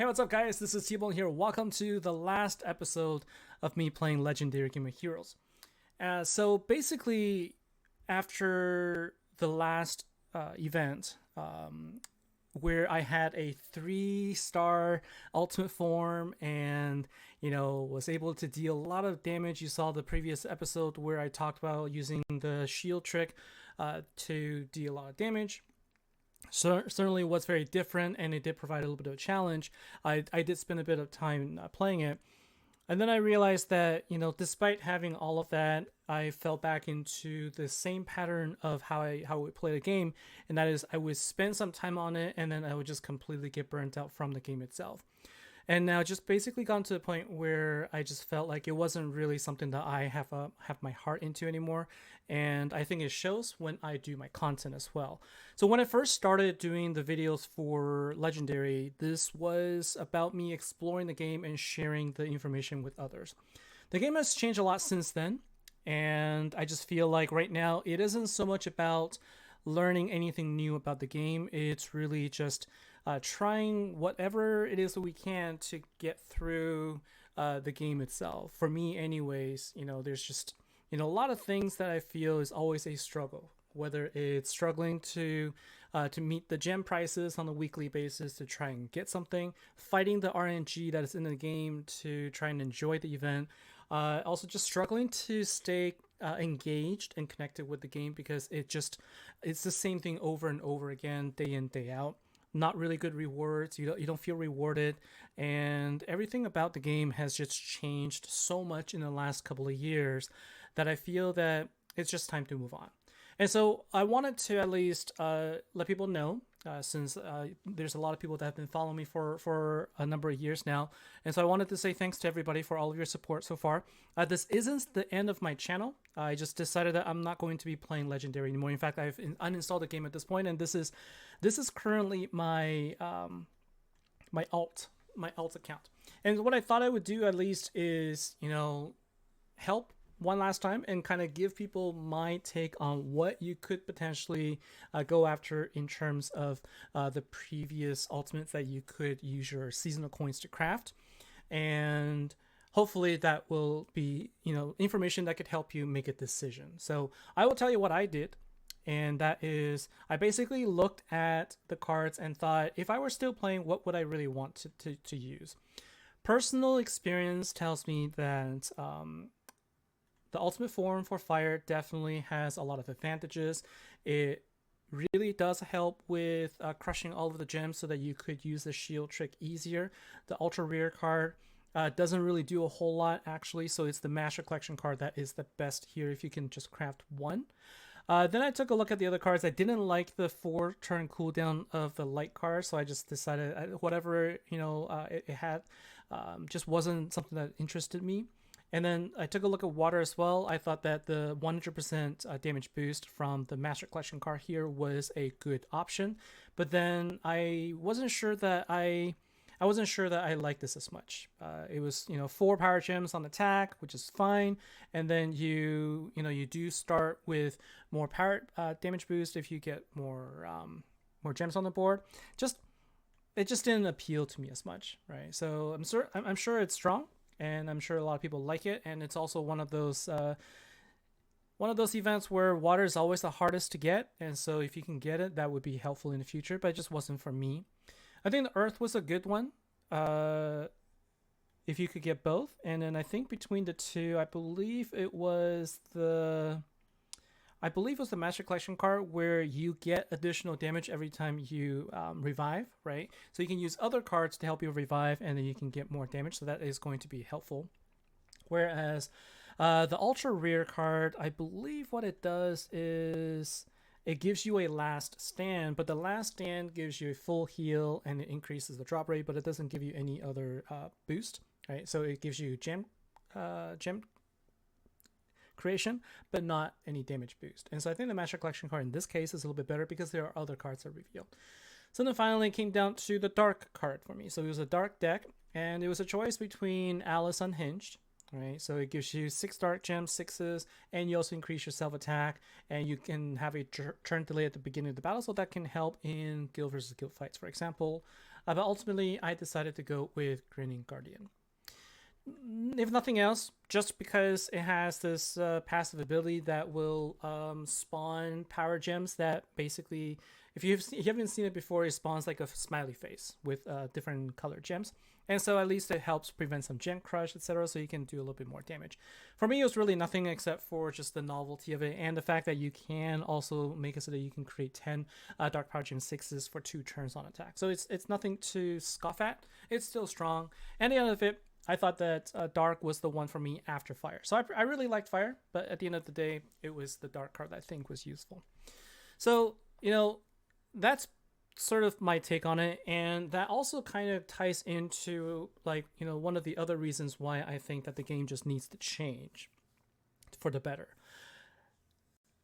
Hey, what's up, guys? This is T-Bone here. Welcome to the last episode of me playing Legendary Game of Heroes. So basically, after the last event, where I had a 3-star ultimate form and was able to deal a lot of damage. You saw the previous episode where I talked about using the shield trick to deal a lot of damage. So certainly was very different, and it did provide a little bit of a challenge. I did spend a bit of time playing it, and then I realized that despite having all of that, I fell back into the same pattern of how I would play the game, and that is I would spend some time on it, and then I would just completely get burnt out from the game itself. And now just basically gotten to the point where I just felt like it wasn't really something that I have my heart into anymore, and I think it shows when I do my content as well. So when I first started doing the videos for Legendary, this was about me exploring the game and sharing the information with others. The game has changed a lot since then, and I just feel like right now it isn't so much about learning anything new about the game. It's really just trying whatever it is that we can to get through the game itself. For me, anyways, there's just a lot of things that I feel is always a struggle. Whether it's struggling to meet the gem prices on a weekly basis to try and get something, fighting the RNG that is in the game to try and enjoy the event. Also, just struggling to stay engaged and connected with the game because it's the same thing over and over again, day in, day out. Not really good rewards. You don't feel rewarded, and everything about the game has just changed so much in the last couple of years that I feel that it's just time to move on. And so I wanted to at least let people know, since there's a lot of people that have been following me for a number of years now. And so I wanted to say thanks to everybody for all of your support so far. This isn't the end of my channel. I just decided that I'm not going to be playing Legendary anymore. In fact, I've uninstalled the game at this point, and this is currently my my alt account. And what I thought I would do at least is help one last time and kind of give people my take on what you could potentially go after in terms of the previous ultimates that you could use your seasonal coins to craft. And hopefully that will be information that could help you make a decision. So I will tell you what I did, and that is I basically looked at the cards and thought, if I were still playing, what would I really want to use? Personal experience tells me that the ultimate form for fire definitely has a lot of advantages. It really does help with crushing all of the gems so that you could use the shield trick easier. The ultra rare card doesn't really do a whole lot actually, so it's the master collection card that is the best here if you can just craft one. Then I took a look at the other cards. I didn't like the 4-turn cooldown of the light card, so I just decided whatever it had just wasn't something that interested me. And then I took a look at water as well. I thought that the 100% damage boost from the Master Collection card here was a good option. But then I wasn't sure that I liked this as much. It was 4 power gems on attack, which is fine. And then you do start with more power damage boost if you get more gems on the board. It just didn't appeal to me as much, right? So I'm sure it's strong. And I'm sure a lot of people like it, and it's also one of those events where water is always the hardest to get, and so if you can get it, that would be helpful in the future. But it just wasn't for me. I think the earth was a good one, if you could get both. And then I think between the two, I believe it was the Master Collection card where you get additional damage every time you revive, right? So you can use other cards to help you revive, and then you can get more damage, so that is going to be helpful. Whereas the Ultra Rare card, I believe what it does is it gives you a last stand, but the last stand gives you a full heal, and it increases the drop rate, but it doesn't give you any other boost, right? So it gives you gem creation, but not any damage boost. And so I think the Master Collection card in this case is a little bit better because there are other cards that are revealed. So then finally it came down to the dark card for me. So it was a dark deck, and it was a choice between Alice Unhinged, right? So it gives you 6 dark gems, 6s, and you also increase your self attack, and you can have a turn delay at the beginning of the battle, so that can help in guild versus guild fights, for example. but ultimately I decided to go with Grinning Guardian. If nothing else, just because it has this passive ability that will spawn power gems that basically, if you haven't seen it before, it spawns like a smiley face with different colored gems. And so at least it helps prevent some gem crush, etc. So you can do a little bit more damage. For me, it was really nothing except for just the novelty of it and the fact that you can also make it so that you can create 10 Dark Power Gem 6s for 2 turns on attack. So it's nothing to scoff at. It's still strong. And the end of it, I thought that Dark was the one for me after Fire. So I really liked Fire, but at the end of the day, it was the Dark card that I think was useful. So, that's sort of my take on it. And that also kind of ties into, one of the other reasons why I think that the game just needs to change for the better.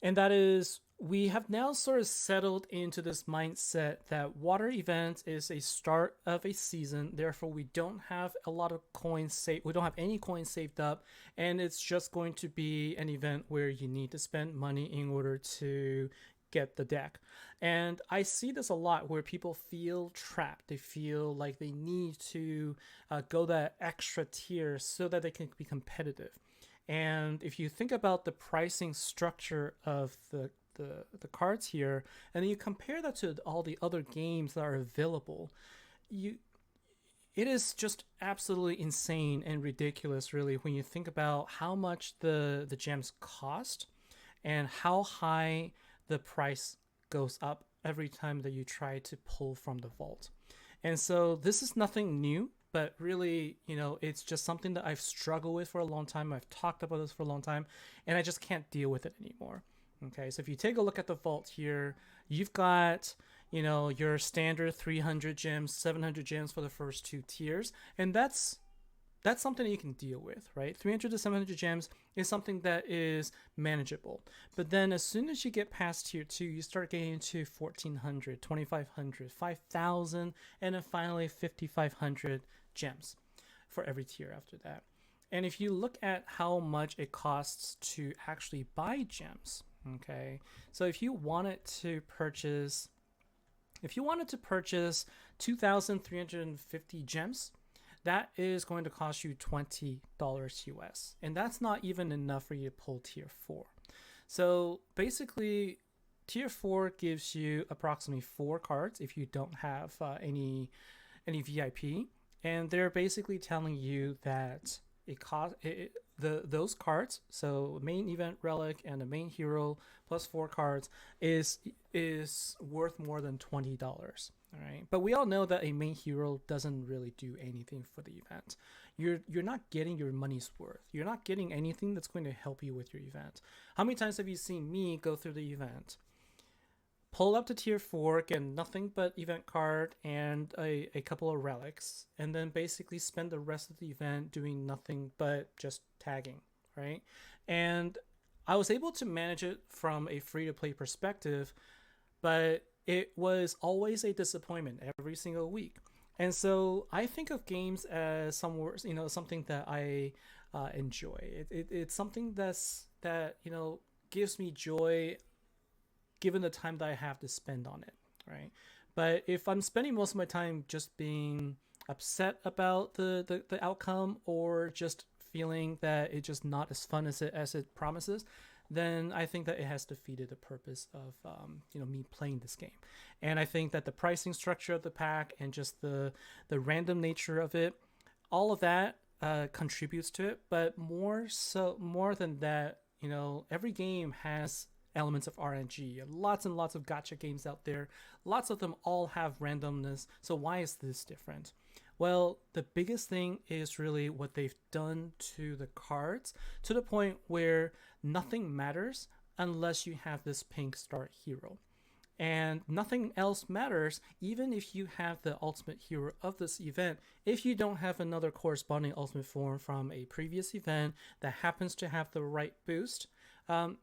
And that is, we have now sort of settled into this mindset that water event is a start of a season. Therefore, we don't have a lot of coins saved. We don't have any coins saved up, and it's just going to be an event where you need to spend money in order to get the deck. And I see this a lot where people feel trapped. They feel like they need to go that extra tier so that they can be competitive. And if you think about the pricing structure of the cards here, and then you compare that to all the other games that are available, it is just absolutely insane and ridiculous, really, when you think about how much the gems cost and how high the price goes up every time that you try to pull from the vault. And so this is nothing new, but really, it's just something that I've struggled with for a long time. I've talked about this for a long time, and I just can't deal with it anymore. Okay, so if you take a look at the vault here, you've got, your standard 300 gems, 700 gems for the first 2 tiers, and that's something that you can deal with, right? 300 to 700 gems is something that is manageable. But then as soon as you get past tier 2, you start getting into 1400, 2500, 5000, and then finally 5500 gems for every tier after that. And if you look at how much it costs to actually buy gems, okay, so if you wanted to purchase 2,350 gems, that is going to cost you $20 US. And that's not even enough for you to pull tier 4. So basically, tier 4 gives you approximately 4 cards if you don't have any VIP. And they're basically telling you that those cards, so main event relic and the main hero plus 4 cards, is worth more than $20. All right, but we all know that a main hero doesn't really do anything for the event. You're not getting your money's worth. You're not getting anything that's going to help you with your event. How many times have you seen me go through the event, pull up to tier 4, get nothing but event card and a couple of relics, and then basically spend the rest of the event doing nothing but just tagging, right? And I was able to manage it from a free-to-play perspective, but it was always a disappointment every single week. And so I think of games as something that I enjoy. It's something that gives me joy given the time that I have to spend on it, right? But if I'm spending most of my time just being upset about the outcome, or just feeling that it's just not as fun as it promises, then I think that it has defeated the purpose of me playing this game. And I think that the pricing structure of the pack and just the random nature of it, all of that contributes to it. But more than that, every game has elements of RNG. Lots and lots of gacha games out there. Lots of them all have randomness. So why is this different? Well, the biggest thing is really what they've done to the cards, to the point where nothing matters unless you have this pink star hero. And nothing else matters even if you have the ultimate hero of this event. If you don't have another corresponding ultimate form from a previous event that happens to have the right boost,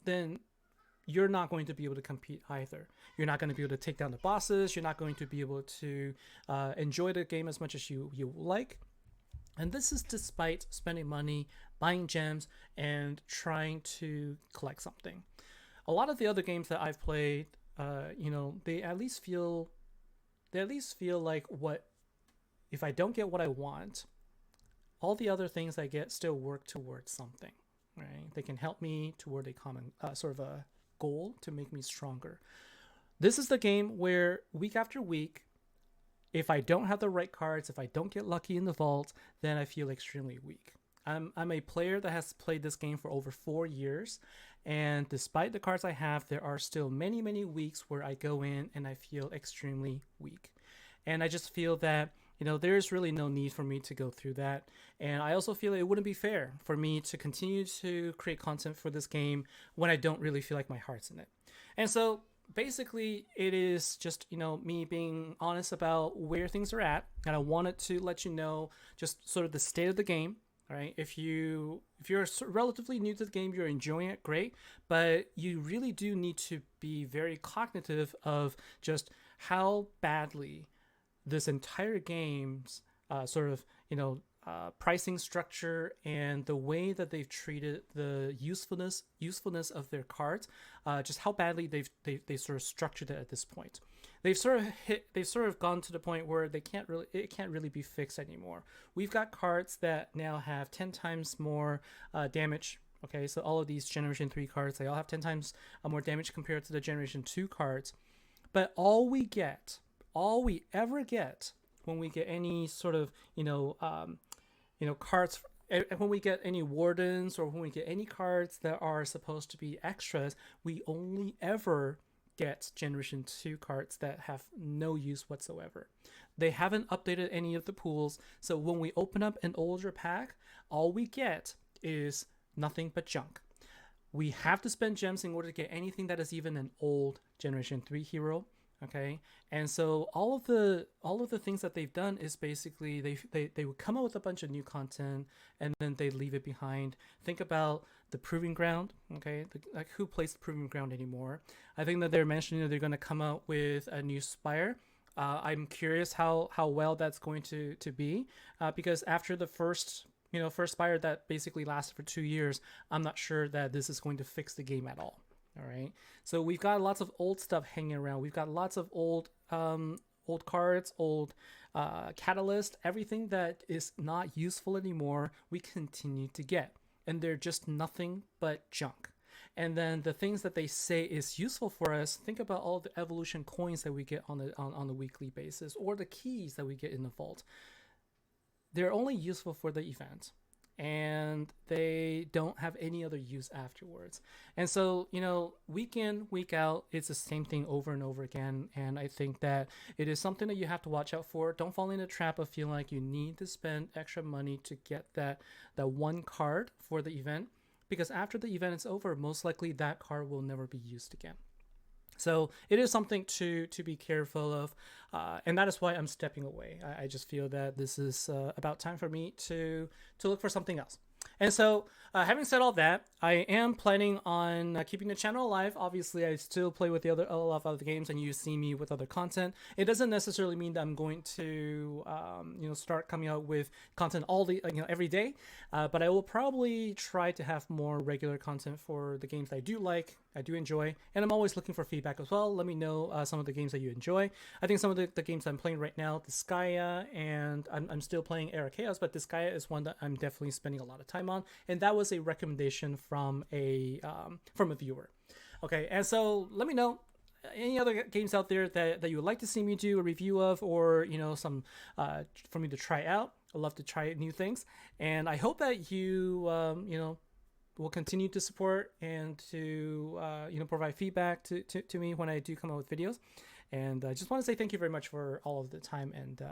then you're not going to be able to compete either. You're not going to be able to take down the bosses. You're not going to be able to enjoy the game as much as you like. And this is despite spending money, buying gems, and trying to collect something. A lot of the other games that I've played, they at least feel like what if I don't get what I want, all the other things I get still work towards something, right? They can help me toward a common sort of a goal to make me stronger. This is the game where week after week, if I don't have the right cards, if I don't get lucky in the vault, then I feel extremely weak. I'm a player that has played this game for over 4 years, and despite the cards I have, there are still many, many weeks where I go in and I feel extremely weak. And I just feel that, there's really no need for me to go through that. And I also feel it wouldn't be fair for me to continue to create content for this game when I don't really feel like my heart's in it. And so basically it is just, me being honest about where things are at. And I wanted to let you know just sort of the state of the game. All right. If you're relatively new to the game, you're enjoying it, great. But you really do need to be very cognitive of just how badly this entire game's pricing structure and the way that they've treated the usefulness of their cards, just how badly they sort of structured it at this point. They've sort of gone to the point where it can't really be fixed anymore. We've got cards that now have 10 times more damage. Okay, so all of these Generation 3 cards, they all have 10 times more damage compared to the Generation 2 cards. But all we ever get when we get any sort of, cards, when we get any wardens or when we get any cards that are supposed to be extras, we only ever get Generation 2 cards that have no use whatsoever. They haven't updated any of the pools, so when we open up an older pack, all we get is nothing but junk. We have to spend gems in order to get anything that is even an old Generation 3 hero. Okay, and so all of the things that they've done is basically they would come out with a bunch of new content and then they leave it behind. Think about the Proving Ground. Okay, like who plays the Proving Ground anymore? I think that they're mentioning that they're going to come out with a new Spire. I'm curious how well that's going to be because after the first Spire that basically lasted for 2 years, I'm not sure that this is going to fix the game at all. All right, so we've got lots of old stuff hanging around. We've got lots of old cards, old catalyst, everything that is not useful anymore. We continue to get, and they're just nothing but junk. And then the things that they say is useful for us. Think about all the evolution coins that we get on the weekly basis, or the keys that we get in the vault. They're only useful for the event, and they don't have any other use afterwards. And so, week in, week out, it's the same thing over and over again. And I think that it is something that you have to watch out for. Don't fall in the trap of feeling like you need to spend extra money to get that one card for the event, because after the event is over, most likely that card will never be used again. So it is something to be careful of, and that is why I'm stepping away. I just feel that this is about time for me to look for something else. And so, having said all that, I am planning on keeping the channel alive. Obviously, I still play with a lot of other games, and you see me with other content. It doesn't necessarily mean that I'm going to, start coming out with content every day. But I will probably try to have more regular content for the games that I do like, I do enjoy, and I'm always looking for feedback as well. Let me know some of the games that you enjoy. I think some of the games I'm playing right now, Disgaea, and I'm still playing Era Chaos, but Disgaea is one that I'm definitely spending a lot of time on, and that was a recommendation from a viewer. Okay, and so let me know any other games out there that you would like to see me do a review of, or some for me to try out. I love to try new things, and I hope that you will continue to support and to provide feedback to me when I do come out with videos. And I just want to say thank you very much for all of the time and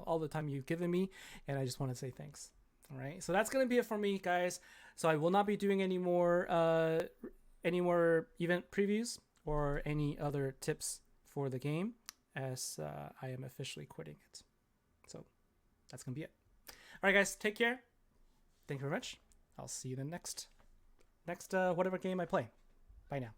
all the time you've given me, and I just want to say thanks. All right, so that's gonna be it for me, guys. So I will not be doing any more event previews or any other tips for the game, as I am officially quitting it. So that's gonna be it. All right, guys, take care. Thank you very much. I'll see you in the next whatever game I play. Bye now.